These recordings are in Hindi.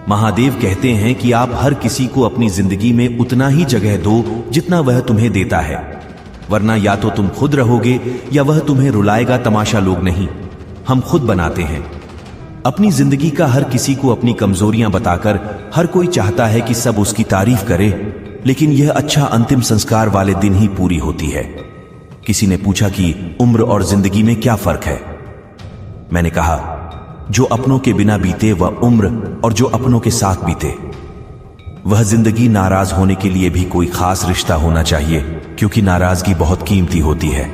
महादेव कहते हैं कि आप हर किसी को अपनी जिंदगी में उतना ही जगह दो जितना वह तुम्हें देता है, वरना या तो तुम खुद रहोगे या वह तुम्हें रुलाएगा। तमाशा लोग नहीं, हम खुद बनाते हैं अपनी जिंदगी का। हर किसी को अपनी कमजोरियां बताकर हर कोई चाहता है कि सब उसकी तारीफ करे, लेकिन यह अच्छा अंतिम संस्कार वाले दिन ही पूरी होती है। किसी ने पूछा कि उम्र और जिंदगी में क्या फर्क है। मैंने कहा, जो अपनों के बिना बीते वह उम्र, और जो अपनों के साथ बीते वह जिंदगी। नाराज होने के लिए भी कोई खास रिश्ता होना चाहिए, क्योंकि नाराजगी बहुत कीमती होती है।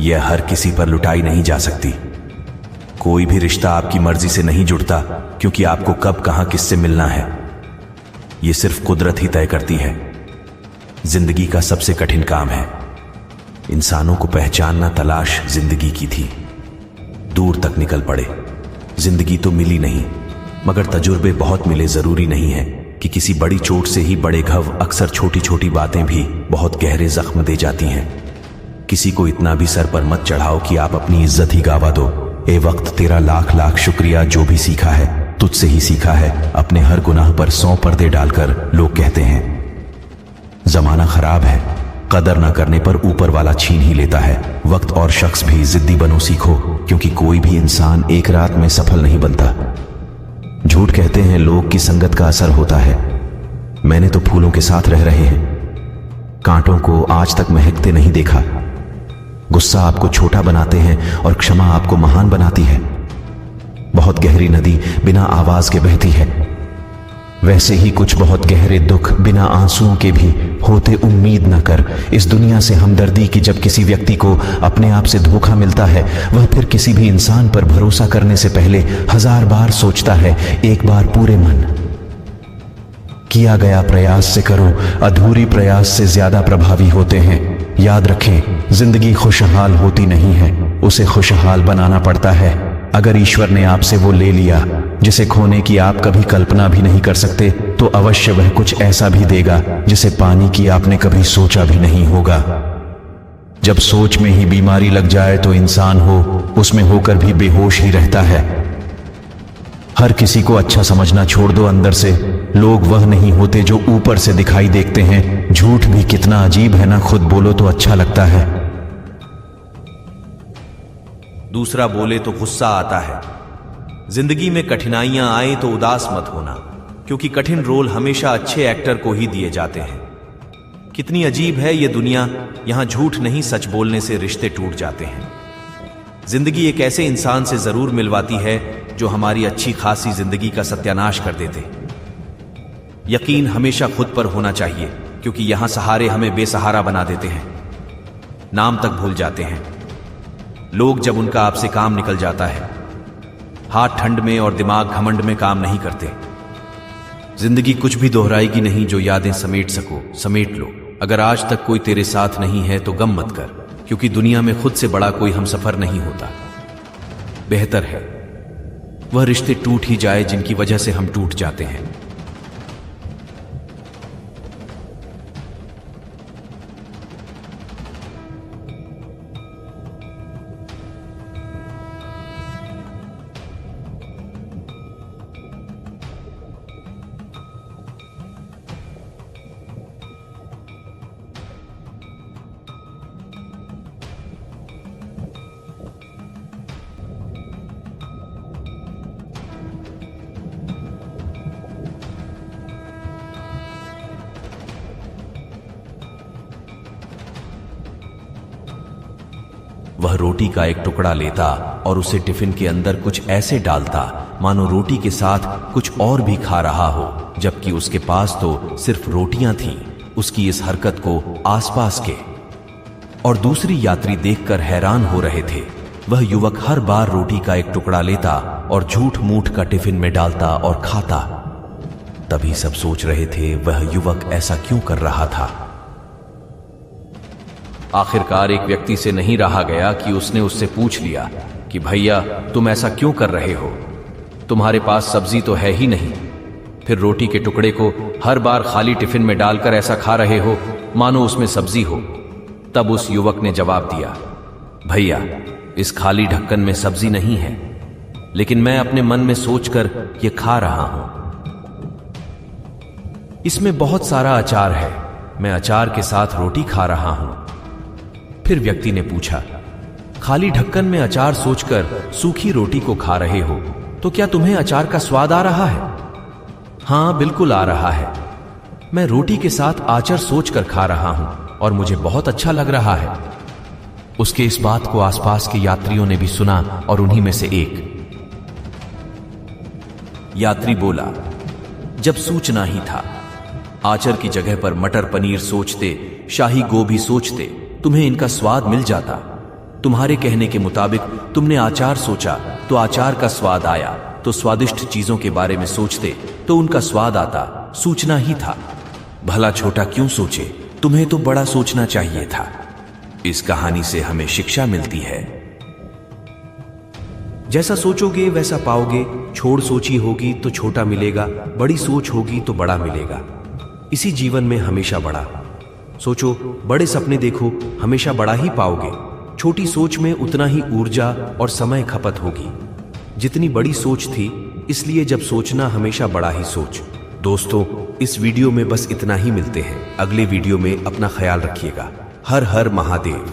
यह हर किसी पर लुटाई नहीं जा सकती। कोई भी रिश्ता आपकी मर्जी से नहीं जुड़ता, क्योंकि आपको कब कहां किससे मिलना है यह सिर्फ कुदरत ही तय करती है। जिंदगी का सबसे कठिन काम है इंसानों को पहचानना। तलाश जिंदगी की थी, दूर तक निकल पड़े। जिंदगी तो मिली नहीं, मगर तजुर्बे बहुत मिले। जरूरी नहीं है कि किसी बड़ी चोट से ही बड़े घाव, अक्सर छोटी छोटी बातें भी बहुत गहरे जख्म दे जाती हैं। किसी को इतना भी सर पर मत चढ़ाओ कि आप अपनी इज्जत ही गवा दो। ए वक्त तेरा लाख लाख शुक्रिया, जो भी सीखा है तुझसे ही सीखा है। अपने हर गुनाह पर 100 पर्दे डालकर लोग कहते हैं जमाना खराब है, कदर ना करने पर ऊपर वाला छीन ही लेता है। वक्त और शख्स भी जिद्दी बनो सीखो, क्योंकि कोई भी इंसान एक रात में सफल नहीं बनता। झूठ कहते हैं लोग की संगत का असर होता है। मैंने तो फूलों के साथ रह रहे हैं, कांटों को आज तक महकते नहीं देखा। गुस्सा आपको छोटा बनाते हैं और क्षमा आपको महान बनाती है। बहुत गहरी नदी बिना आवाज के बहती है, वैसे ही कुछ बहुत गहरे दुख बिना आंसुओं के भी होते। उम्मीद न कर इस दुनिया से हमदर्दी की। जब किसी व्यक्ति को अपने आप से धोखा मिलता है, वह फिर किसी भी इंसान पर भरोसा करने से पहले 1000 बार सोचता है। एक बार पूरे मन किया गया प्रयास से करो, अधूरी प्रयास से ज्यादा प्रभावी होते हैं। याद रखें, जिंदगी खुशहाल होती नहीं है, उसे खुशहाल बनाना पड़ता है। अगर ईश्वर ने आपसे वो ले लिया जिसे खोने की आप कभी कल्पना भी नहीं कर सकते, तो अवश्य वह कुछ ऐसा भी देगा जिसे पाने की आपने कभी सोचा भी नहीं होगा। जब सोच में ही बीमारी लग जाए तो इंसान हो उसमें होकर भी बेहोश ही रहता है। हर किसी को अच्छा समझना छोड़ दो अंदर से। लोग वह नहीं होते जो ऊपर से दिखाई देखते हैं। झूठ भी कितना अजीब है ना, खुद बोलो तो अच्छा लगता है, दूसरा बोले तो गुस्सा आता है। जिंदगी में कठिनाइयां आए तो उदास मत होना, क्योंकि कठिन रोल हमेशा अच्छे एक्टर को ही दिए जाते हैं। कितनी अजीब है ये दुनिया, यहां झूठ नहीं सच बोलने से रिश्ते टूट जाते हैं। जिंदगी एक ऐसे इंसान से जरूर मिलवाती है जो हमारी अच्छी खासी जिंदगी का सत्यानाश कर देते। यकीन हमेशा खुद पर होना चाहिए, क्योंकि यहां सहारे हमें बेसहारा बना देते हैं। नाम तक भूल जाते हैं लोग जब उनका आपसे काम निकल जाता है। हाथ ठंड में और दिमाग घमंड में काम नहीं करते। जिंदगी कुछ भी दोहराएगी नहीं, जो यादें समेट सको समेट लो। अगर आज तक कोई तेरे साथ नहीं है तो गम मत कर, क्योंकि दुनिया में खुद से बड़ा कोई हमसफर नहीं होता। बेहतर है वह रिश्ते टूट ही जाए जिनकी वजह से हम टूट जाते हैं। वह रोटी का एक टुकड़ा लेता और उसे टिफिन के अंदर कुछ ऐसे डालता मानो रोटी के साथ कुछ और भी खा रहा हो, जबकि उसके पास तो सिर्फ रोटियां थीं। उसकी इस हरकत को आसपास के और दूसरी यात्री देखकर हैरान हो रहे थे। वह युवक हर बार रोटी का एक टुकड़ा लेता और झूठ मूठ का टिफिन में डालता और खाता। तभी सब सोच रहे थे वह युवक ऐसा क्यों कर रहा था। आखिरकार एक व्यक्ति से नहीं रहा गया कि उसने उससे पूछ लिया कि भैया तुम ऐसा क्यों कर रहे हो, तुम्हारे पास सब्जी तो है ही नहीं, फिर रोटी के टुकड़े को हर बार खाली टिफिन में डालकर ऐसा खा रहे हो मानो उसमें सब्जी हो। तब उस युवक ने जवाब दिया, भैया इस खाली ढक्कन में सब्जी नहीं है, लेकिन मैं अपने मन में सोचकर ये खा रहा हूं। इसमें बहुत सारा अचार है, मैं अचार के साथ रोटी खा रहा हूं। फिर व्यक्ति ने पूछा, खाली ढक्कन में अचार सोचकर सूखी रोटी को खा रहे हो, तो क्या तुम्हें अचार का स्वाद आ रहा है? हां, बिल्कुल आ रहा है। मैं रोटी के साथ आचार सोचकर खा रहा हूं और मुझे बहुत अच्छा लग रहा है। उसके इस बात को आसपास के यात्रियों ने भी सुना और उन्हीं में से एक यात्री बोला, जब सूचना ही था, आचार की जगह पर मटर पनीर सोचते, शाही गोभी सोचते, तुम्हें इनका स्वाद मिल जाता। तुम्हारे कहने के मुताबिक तुमने आचार सोचा तो आचार का स्वाद आया, तो स्वादिष्ट चीजों के बारे में सोचते तो उनका स्वाद आता। सूचना ही था। भला छोटा क्यों सोचे, तुम्हें तो बड़ा सोचना चाहिए था। इस कहानी से हमें शिक्षा मिलती है, जैसा सोचोगे वैसा पाओगे। छोड़ सोची होगी तो छोटा मिलेगा, बड़ी सोच होगी तो बड़ा मिलेगा। इसी जीवन में हमेशा बड़ा सोचो, बड़े सपने देखो, हमेशा बड़ा ही पाओगे। छोटी सोच में उतना ही ऊर्जा और समय खपत होगी जितनी बड़ी सोच थी, इसलिए जब सोचना हमेशा बड़ा ही सोच। दोस्तों, इस वीडियो में बस इतना ही। मिलते हैं अगले वीडियो में। अपना ख्याल रखिएगा। हर हर महादेव।